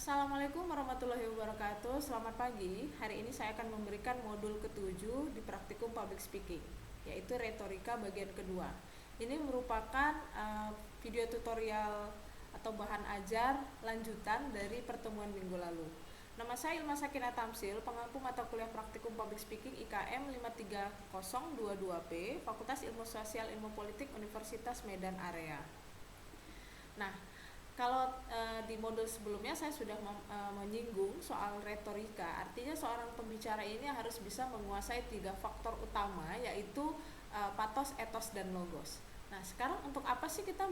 Assalamualaikum warahmatullahi wabarakatuh. Selamat pagi. Hari ini saya akan memberikan modul ke-7 di praktikum public speaking, yaitu retorika bagian kedua. Ini merupakan video tutorial atau bahan ajar lanjutan dari pertemuan minggu lalu. Nama saya Ilma Sakinah Tamsil, pengampu mata kuliah praktikum public speaking IKM 53022P, Fakultas Ilmu Sosial Ilmu Politik Universitas Medan Area. Nah, kalau di modul sebelumnya saya sudah menyinggung soal retorika, artinya seorang pembicara ini harus bisa menguasai 3 faktor utama, yaitu patos, etos, dan logos. Nah, sekarang untuk apa sih kita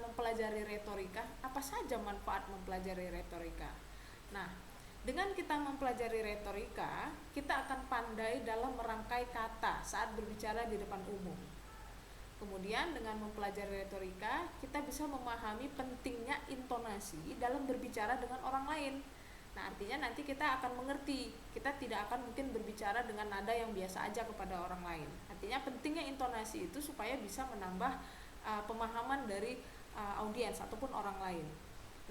mempelajari retorika? Apa saja manfaat mempelajari retorika? Nah, dengan kita mempelajari retorika, kita akan pandai dalam merangkai kata saat berbicara di depan umum. Kemudian dengan mempelajari retorika, kita bisa memahami pentingnya intonasi dalam berbicara dengan orang lain. Nah, artinya nanti kita akan mengerti, kita tidak akan mungkin berbicara dengan nada yang biasa aja kepada orang lain. Artinya pentingnya intonasi itu supaya bisa menambah pemahaman dari audiens ataupun orang lain.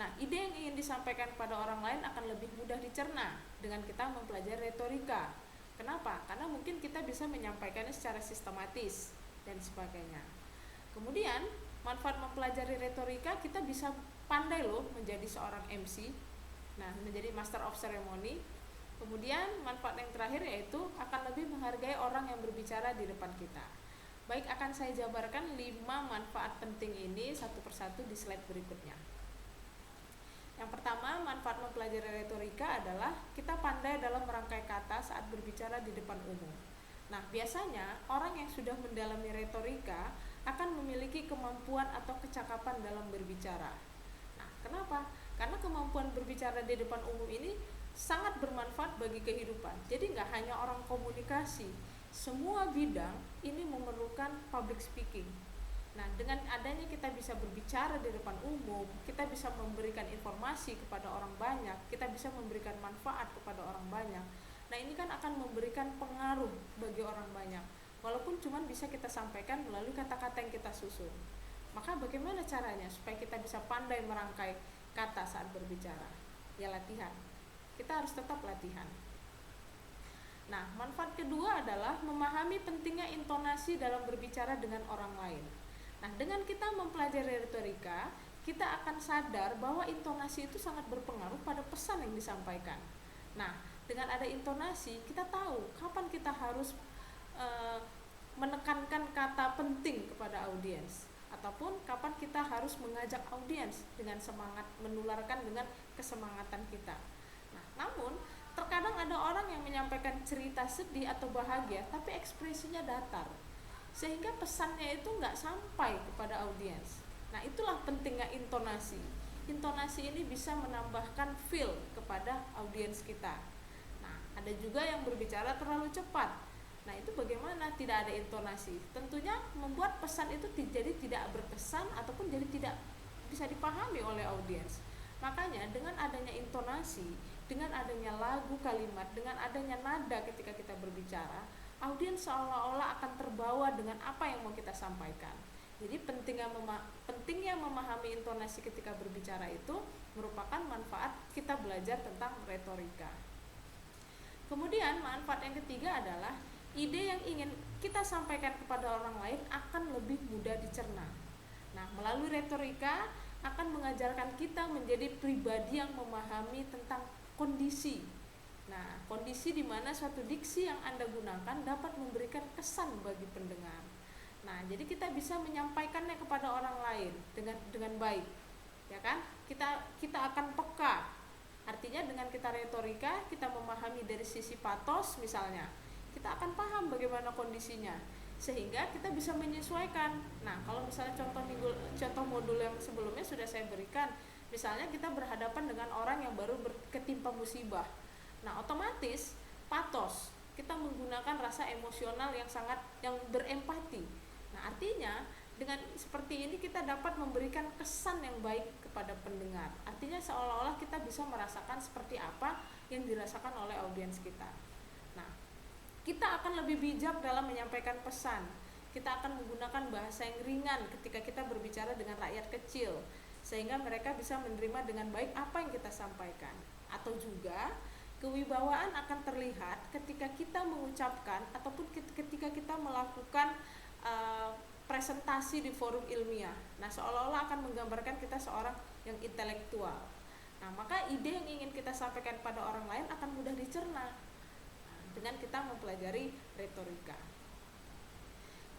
Nah, ide yang ingin disampaikan kepada orang lain akan lebih mudah dicerna dengan kita mempelajari retorika. Kenapa? Karena mungkin kita bisa menyampaikannya secara sistematis dan sebagainya. Kemudian manfaat mempelajari retorika, kita bisa pandai loh menjadi seorang MC, nah menjadi master of ceremony. Kemudian manfaat yang terakhir yaitu akan lebih menghargai orang yang berbicara di depan kita. Baik, akan saya jabarkan 5 manfaat penting ini satu persatu di slide berikutnya. Yang pertama, manfaat mempelajari retorika adalah kita pandai dalam merangkai kata saat berbicara di depan umum. Nah, biasanya orang yang sudah mendalami retorika akan memiliki kemampuan atau kecakapan dalam berbicara. Nah, kenapa? Karena kemampuan berbicara di depan umum ini sangat bermanfaat bagi kehidupan. Jadi nggak hanya orang komunikasi, semua bidang ini memerlukan public speaking. Nah, dengan adanya kita bisa berbicara di depan umum, kita bisa memberikan informasi kepada orang banyak, kita bisa memberikan manfaat kepada orang banyak. Nah, ini kan akan memberikan pengaruh bagi orang banyak, walaupun cuma bisa kita sampaikan melalui kata-kata yang kita susun. Maka bagaimana caranya supaya kita bisa pandai merangkai kata saat berbicara? Ya latihan. Kita harus tetap latihan. Nah, manfaat kedua adalah memahami pentingnya intonasi dalam berbicara dengan orang lain. Nah, dengan kita mempelajari retorika, kita akan sadar bahwa intonasi itu sangat berpengaruh pada pesan yang disampaikan. Nah, dengan ada intonasi, kita tahu kapan kita harus menekankan kata penting kepada audiens, ataupun kapan kita harus mengajak audiens dengan semangat, menularkan dengan kesemangatan kita. Nah, namun terkadang ada orang yang menyampaikan cerita sedih atau bahagia, tapi ekspresinya datar, sehingga pesannya itu nggak sampai kepada audiens. Nah, itulah pentingnya intonasi. Intonasi ini bisa menambahkan feel kepada audiens kita. Ada juga yang berbicara terlalu cepat. Nah, itu bagaimana tidak ada intonasi? Tentunya membuat pesan itu jadi tidak berkesan ataupun jadi tidak bisa dipahami oleh audiens. Makanya dengan adanya intonasi, dengan adanya lagu kalimat, dengan adanya nada ketika kita berbicara, audiens seolah-olah akan terbawa dengan apa yang mau kita sampaikan. Jadi pentingnya memahami intonasi ketika berbicara itu merupakan manfaat kita belajar tentang retorika. Kemudian manfaat yang ketiga adalah ide yang ingin kita sampaikan kepada orang lain akan lebih mudah dicerna. Nah, melalui retorika akan mengajarkan kita menjadi pribadi yang memahami tentang kondisi. Nah, kondisi di mana suatu diksi yang Anda gunakan dapat memberikan kesan bagi pendengar. Nah, jadi kita bisa menyampaikannya kepada orang lain dengan baik. Ya kan? Kita akan peka. Artinya dengan kita retorika, kita memahami dari sisi patos misalnya, kita akan paham bagaimana kondisinya, sehingga kita bisa menyesuaikan. Nah, kalau misalnya contoh modul yang sebelumnya sudah saya berikan, misalnya kita berhadapan dengan orang yang baru ketimpa musibah. Nah, otomatis patos, kita menggunakan rasa emosional yang berempati. Nah, artinya dengan seperti ini kita dapat memberikan kesan yang baik kepada pendengar. Artinya seolah-olah kita bisa merasakan seperti apa yang dirasakan oleh audiens kita. Nah, kita akan lebih bijak dalam menyampaikan pesan. Kita akan menggunakan bahasa yang ringan ketika kita berbicara dengan rakyat kecil. sehingga mereka bisa menerima dengan baik apa yang kita sampaikan. Atau juga kewibawaan akan terlihat ketika kita mengucapkan ataupun ketika kita melakukan presentasi di forum ilmiah. Nah, seolah-olah akan menggambarkan kita seorang yang intelektual. Nah, maka ide yang ingin kita sampaikan pada orang lain akan mudah dicerna dengan kita mempelajari retorika.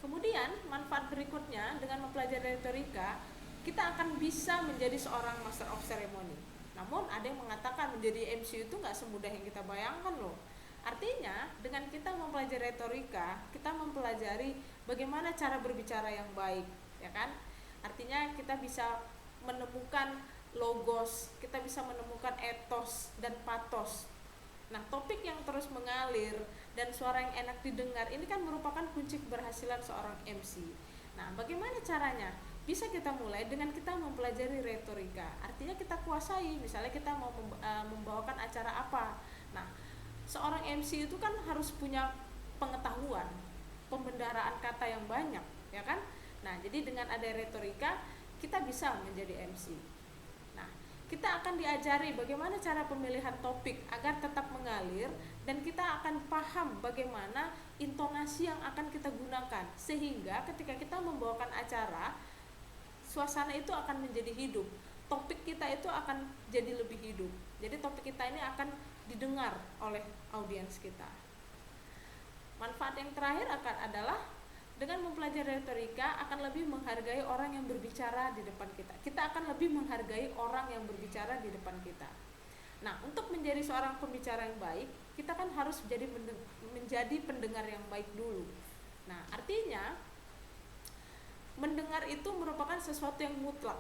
Kemudian manfaat berikutnya, dengan mempelajari retorika kita akan bisa menjadi seorang master of ceremony. Namun ada yang mengatakan menjadi MC itu nggak semudah yang kita bayangkan loh. Artinya dengan kita mempelajari retorika, kita mempelajari bagaimana cara berbicara yang baik, ya kan? Artinya kita bisa menemukan logos, kita bisa menemukan etos dan patos. Nah, topik yang terus mengalir dan suara yang enak didengar ini kan merupakan kunci keberhasilan seorang MC. Nah, bagaimana caranya? Bisa kita mulai dengan kita mempelajari retorika. Artinya kita kuasai, misalnya kita mau membawakan acara apa. Nah, seorang MC itu kan harus punya pengetahuan, pembendaharaan kata yang banyak, ya kan? Nah, jadi dengan ada retorika kita bisa menjadi MC. Nah, kita akan diajari bagaimana cara pemilihan topik agar tetap mengalir, dan kita akan paham bagaimana intonasi yang akan kita gunakan, sehingga ketika kita membawakan acara, suasana itu akan menjadi hidup, topik kita itu akan jadi lebih hidup. Jadi topik kita ini akan didengar oleh audiens kita. Manfaat yang terakhir adalah dengan mempelajari retorika akan lebih menghargai orang yang berbicara di depan kita. Kita akan lebih menghargai orang yang berbicara di depan kita. Nah, untuk menjadi seorang pembicara yang baik, kita kan harus menjadi pendengar yang baik dulu. Nah, artinya mendengar itu merupakan sesuatu yang mutlak,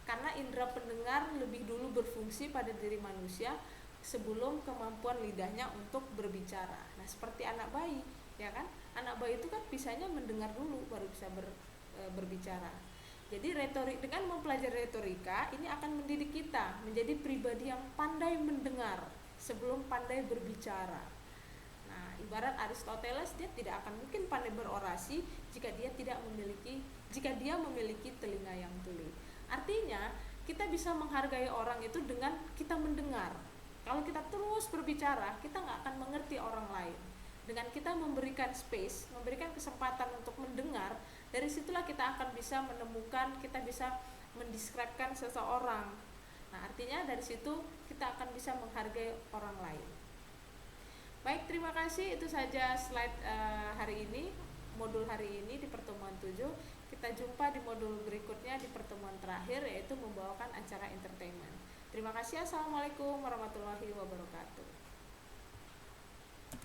karena indera pendengar lebih dulu berfungsi pada diri manusia sebelum kemampuan lidahnya untuk berbicara. Nah, seperti anak bayi, ya kan? Anak bayi itu kan bisanya mendengar dulu baru bisa berbicara. Jadi dengan mempelajari retorika ini akan mendidik kita menjadi pribadi yang pandai mendengar sebelum pandai berbicara. Nah, ibarat Aristoteles, dia tidak akan mungkin pandai berorasi jika dia memiliki telinga yang tuli. Artinya kita bisa menghargai orang itu dengan kita mendengar. Kalau kita terus berbicara, kita nggak akan mengerti orang lain. Dengan kita memberikan space, memberikan kesempatan untuk mendengar, dari situlah kita akan bisa menemukan, kita bisa mendeskripsikan seseorang. Nah, artinya dari situ kita akan bisa menghargai orang lain. Baik, terima kasih. Itu saja slide hari ini, modul hari ini di pertemuan 7. Kita jumpa di modul berikutnya di pertemuan terakhir, yaitu membawakan acara entertainment. Terima kasih. Assalamualaikum warahmatullahi wabarakatuh.